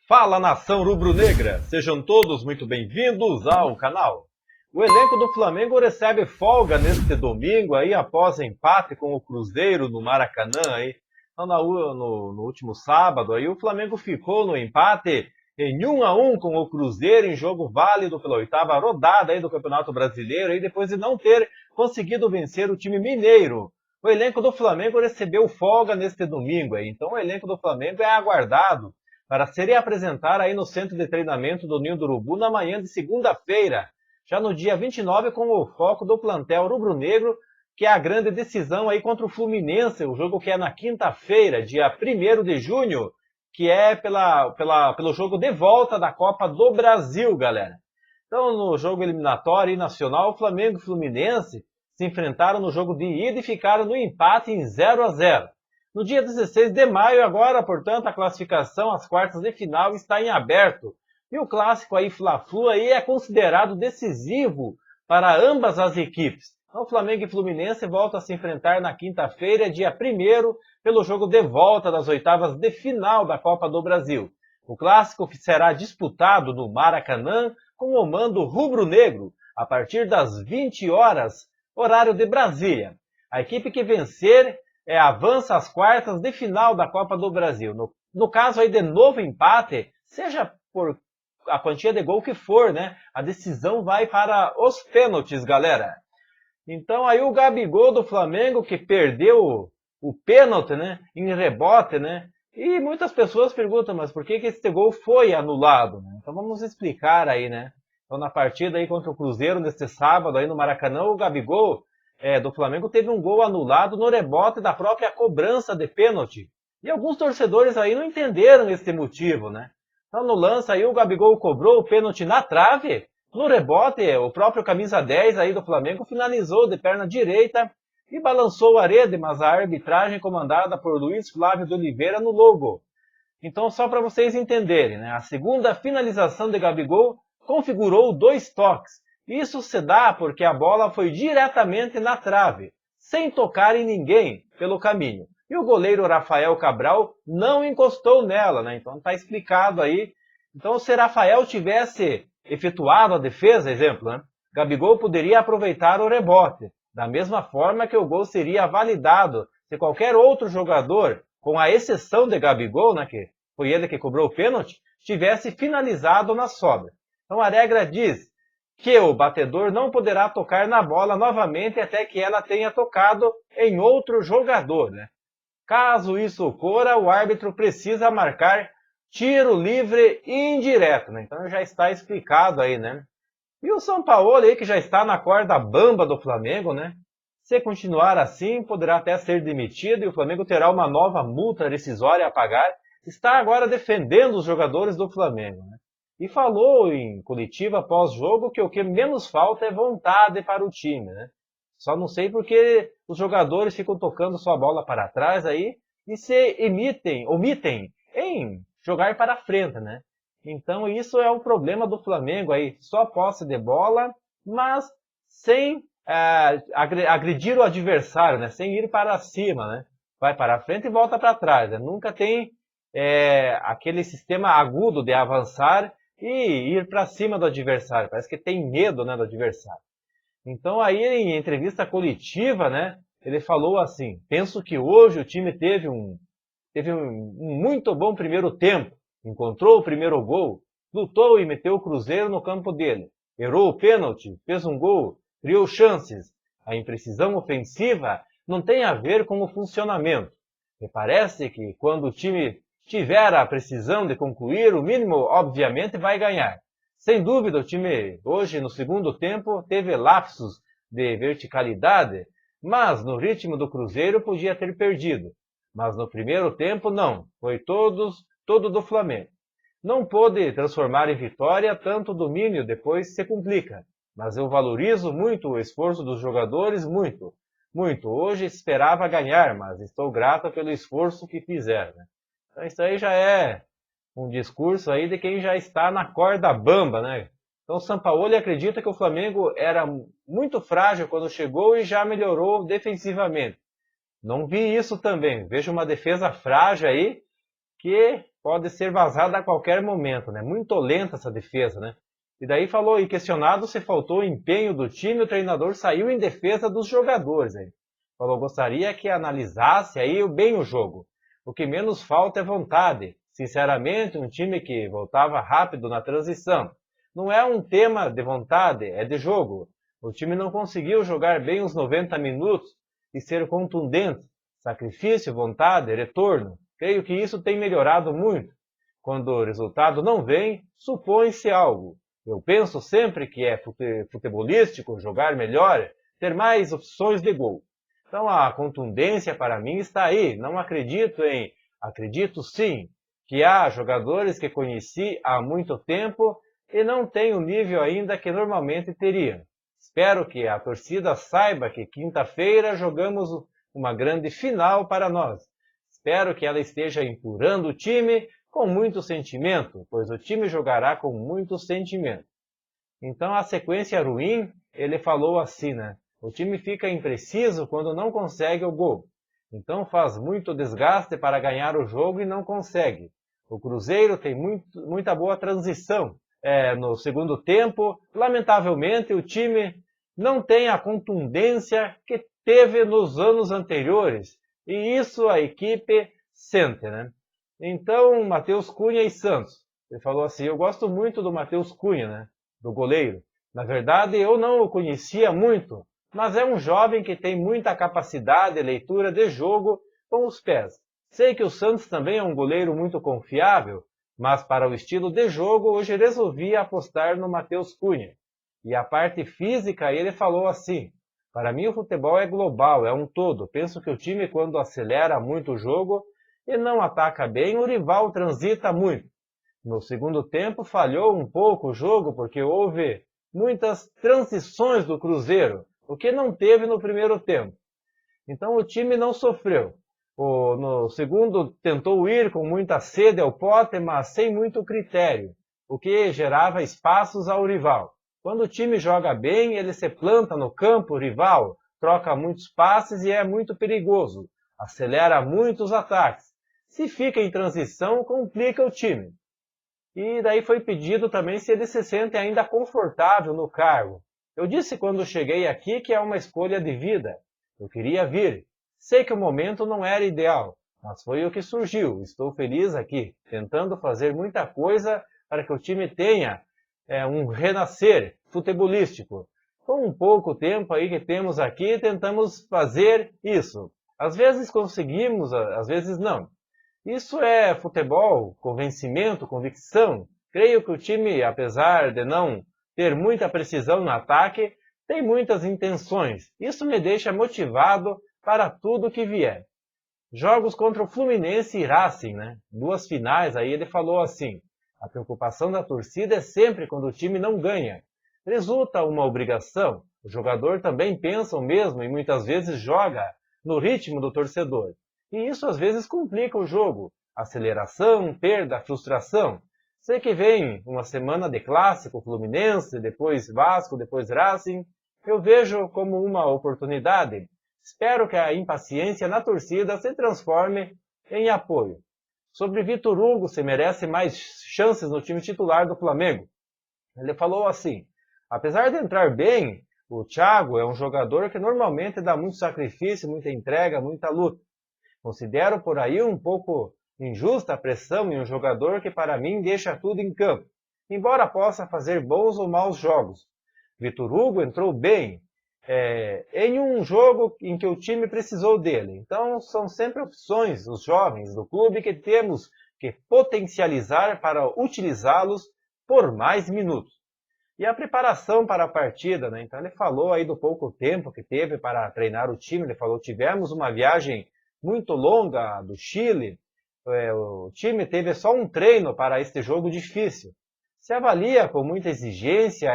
Fala, nação rubro-negra! Sejam todos muito bem-vindos ao canal. O elenco do Flamengo recebe folga neste domingo aí após empate com o Cruzeiro no Maracanã aí. Então, no último sábado aí o Flamengo ficou no empate em 1-1 com o Cruzeiro em jogo válido pela oitava rodada aí do Campeonato Brasileiro aí depois de não ter conseguido vencer o time mineiro. O elenco do Flamengo recebeu folga neste domingo aí. Então o elenco do Flamengo é aguardado para se apresentar aí no centro de treinamento do Ninho do Urubu na manhã de segunda-feira, já no dia 29, com o foco do plantel rubro-negro, que é a grande decisão aí contra o Fluminense, o jogo que é na quinta-feira, dia 1º de junho, que é pelo jogo de volta da Copa do Brasil, galera. Então, no jogo eliminatório e nacional, o Flamengo e o Fluminense se enfrentaram no jogo de ida e ficaram no empate em 0-0. No dia 16 de maio, agora, portanto, a classificação às quartas de final está em aberto. E o clássico aí, Fla-Flu, aí é considerado decisivo para ambas as equipes. Então, Flamengo e Fluminense voltam a se enfrentar na quinta-feira, dia 1º, pelo jogo de volta das oitavas de final da Copa do Brasil. O clássico será disputado no Maracanã com o mando rubro-negro, a partir das 20 horas, horário de Brasília. A equipe que vencer avança às quartas de final da Copa do Brasil. No caso aí de novo empate, seja por a quantia de gol que for, né? A decisão vai para os pênaltis, galera. Então aí o Gabigol do Flamengo, que perdeu o pênalti, né? Em rebote, né? E muitas pessoas perguntam, mas por que esse gol foi anulado? Né? Então vamos explicar aí, né? Então na partida aí contra o Cruzeiro, neste sábado aí no Maracanã, o Gabigol do Flamengo teve um gol anulado no rebote da própria cobrança de pênalti. E alguns torcedores aí não entenderam esse motivo, né? Então no lance aí o Gabigol cobrou o pênalti na trave, no rebote o próprio camisa 10 aí do Flamengo finalizou de perna direita e balançou a rede, mas a arbitragem comandada por Luiz Flávio de Oliveira anulou o gol. Então só para vocês entenderem, né? A segunda finalização de Gabigol configurou 2 toques. Isso se dá porque a bola foi diretamente na trave, sem tocar em ninguém pelo caminho. E o goleiro Rafael Cabral não encostou nela, né? Então está explicado aí. Então se Rafael tivesse efetuado a defesa, exemplo, né? Gabigol poderia aproveitar o rebote, da mesma forma que o gol seria validado se qualquer outro jogador, com a exceção de Gabigol, né, que foi ele que cobrou o pênalti, tivesse finalizado na sobra. Então a regra diz que o batedor não poderá tocar na bola novamente até que ela tenha tocado em outro jogador, né? Caso isso ocorra, o árbitro precisa marcar tiro livre indireto, né? Então já está explicado aí, né? E o Sampaoli aí, que já está na corda bamba do Flamengo, né? Se continuar assim, poderá até ser demitido e o Flamengo terá uma nova multa rescisória a pagar. Está agora defendendo os jogadores do Flamengo, né? E falou em coletiva pós-jogo que o que menos falta é vontade para o time, né? Só não sei porque os jogadores ficam tocando sua bola para trás aí e se omitem em jogar para frente, né? Então isso é um problema do Flamengo aí, só posse de bola, mas sem agredir o adversário, né? Sem ir para cima, né? Vai para frente e volta para trás, né? Nunca tem aquele sistema agudo de avançar e ir para cima do adversário. Parece que tem medo, né, do adversário. Então aí em entrevista coletiva, né, ele falou assim: penso que hoje o time teve um muito bom primeiro tempo, encontrou o primeiro gol, lutou e meteu o Cruzeiro no campo dele, errou o pênalti, fez um gol, criou chances. A imprecisão ofensiva não tem a ver com o funcionamento. Me parece que quando o time tiver a precisão de concluir, o mínimo obviamente vai ganhar. Sem dúvida, o time hoje, no segundo tempo, teve lapsos de verticalidade, mas no ritmo do Cruzeiro podia ter perdido. Mas no primeiro tempo, não. Foi todo do Flamengo. Não pôde transformar em vitória, tanto domínio depois se complica. Mas eu valorizo muito o esforço dos jogadores, muito. Muito. Hoje esperava ganhar, mas estou grato pelo esforço que fizeram. Então isso aí já é um discurso aí de quem já está na corda bamba, né? Então o Sampaoli acredita que o Flamengo era muito frágil quando chegou e já melhorou defensivamente. Não vi isso também. Vejo uma defesa frágil aí que pode ser vazada a qualquer momento, né? Muito lenta essa defesa, né? E daí falou, e questionado se faltou empenho do time, o treinador saiu em defesa dos jogadores, hein? Falou, gostaria que analisasse aí bem o jogo. O que menos falta é vontade. Sinceramente, um time que voltava rápido na transição. Não é um tema de vontade, é de jogo. O time não conseguiu jogar bem os 90 minutos e ser contundente. Sacrifício, vontade, retorno. Creio que isso tem melhorado muito. Quando o resultado não vem, supõe-se algo. Eu penso sempre que é futebolístico jogar melhor, ter mais opções de gol. Então a contundência para mim está aí. Não acredito em... Acredito sim que há jogadores que conheci há muito tempo e não têm o nível ainda que normalmente teriam. Espero que a torcida saiba que quinta-feira jogamos uma grande final para nós. Espero que ela esteja empurrando o time com muito sentimento, pois o time jogará com muito sentimento. Então a sequência ruim, ele falou assim, né? O time fica impreciso quando não consegue o gol. Então faz muito desgaste para ganhar o jogo e não consegue. O Cruzeiro tem muita boa transição. No segundo tempo, lamentavelmente, o time não tem a contundência que teve nos anos anteriores. E isso a equipe sente, né? Então, Matheus Cunha e Santos. Ele falou assim, eu gosto muito do Matheus Cunha, né? Do goleiro. Na verdade, eu não o conhecia muito, mas é um jovem que tem muita capacidade e leitura de jogo com os pés. Sei que o Santos também é um goleiro muito confiável, mas para o estilo de jogo, hoje resolvi apostar no Matheus Cunha. E a parte física, ele falou assim, para mim o futebol é global, é um todo. Penso que o time, quando acelera muito o jogo e não ataca bem, o rival transita muito. No segundo tempo, falhou um pouco o jogo, porque houve muitas transições do Cruzeiro, o que não teve no primeiro tempo. Então o time não sofreu. No segundo tentou ir com muita sede ao pote, mas sem muito critério, o que gerava espaços ao rival. Quando o time joga bem, ele se planta no campo rival, troca muitos passes e é muito perigoso, acelera muito os ataques. Se fica em transição, complica o time. E daí foi pedido também se ele se sente ainda confortável no cargo. Eu disse quando cheguei aqui que é uma escolha de vida. Eu queria vir. Sei que o momento não era ideal, mas foi o que surgiu. Estou feliz aqui, tentando fazer muita coisa para que o time tenha um renascer futebolístico. Com um pouco tempo aí que temos aqui, tentamos fazer isso. Às vezes conseguimos, às vezes não. Isso é futebol, convencimento, convicção. Creio que o time, apesar de não ter muita precisão no ataque, tem muitas intenções. Isso me deixa motivado para tudo que vier. Jogos contra o Fluminense e Racing, né? Duas finais, aí ele falou assim, a preocupação da torcida é sempre quando o time não ganha. Resulta uma obrigação. O jogador também pensa o mesmo e muitas vezes joga no ritmo do torcedor. E isso às vezes complica o jogo. Aceleração, perda, frustração. Sei que vem uma semana de clássico Fluminense, depois Vasco, depois Racing. Eu vejo como uma oportunidade. Espero que a impaciência na torcida se transforme em apoio. Sobre Vitor Hugo, se merece mais chances no time titular do Flamengo. Ele falou assim, apesar de entrar bem, o Thiago é um jogador que normalmente dá muito sacrifício, muita entrega, muita luta. Considero por aí um pouco injusta a pressão em um jogador que para mim deixa tudo em campo, embora possa fazer bons ou maus jogos. Vitor Hugo entrou bem em um jogo em que o time precisou dele. Então são sempre opções, os jovens do clube, que temos que potencializar para utilizá-los por mais minutos. E a preparação para a partida, né? Então ele falou aí do pouco tempo que teve para treinar o time, ele falou, tivemos uma viagem muito longa do Chile, o time teve só um treino para este jogo difícil. Se avalia com muita exigência,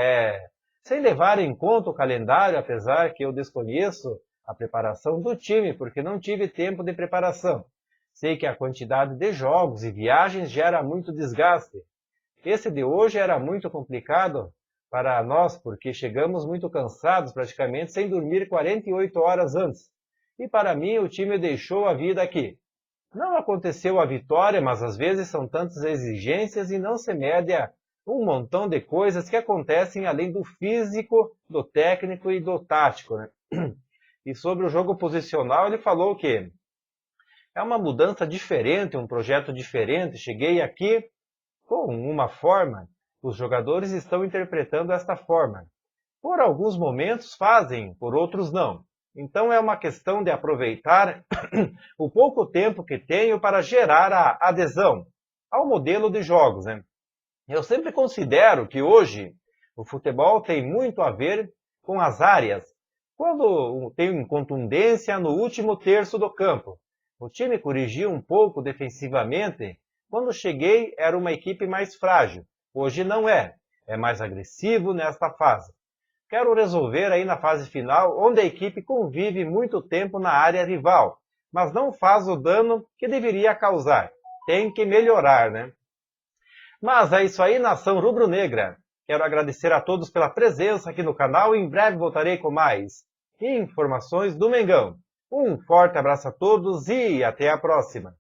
sem levar em conta o calendário, apesar que eu desconheço a preparação do time, porque não tive tempo de preparação. Sei que a quantidade de jogos e viagens gera muito desgaste. Esse de hoje era muito complicado para nós, porque chegamos muito cansados, praticamente sem dormir 48 horas antes. E para mim, o time deixou a vida aqui. Não aconteceu a vitória, mas às vezes são tantas exigências e não se mede a um montão de coisas que acontecem além do físico, do técnico e do tático, né? E sobre o jogo posicional, ele falou que é uma mudança diferente, um projeto diferente. Cheguei aqui com uma forma, os jogadores estão interpretando esta forma. Por alguns momentos fazem, por outros não. Então é uma questão de aproveitar o pouco tempo que tenho para gerar a adesão ao modelo de jogos, né? Eu sempre considero que hoje o futebol tem muito a ver com as áreas. Quando tem contundência no último terço do campo, o time corrigiu um pouco defensivamente. Quando cheguei, era uma equipe mais frágil. Hoje não é. É mais agressivo nesta fase. Quero resolver aí na fase final, onde a equipe convive muito tempo na área rival, mas não faz o dano que deveria causar. Tem que melhorar, né? Mas é isso aí, nação rubro-negra. Quero agradecer a todos pela presença aqui no canal e em breve voltarei com mais informações do Mengão. Um forte abraço a todos e até a próxima.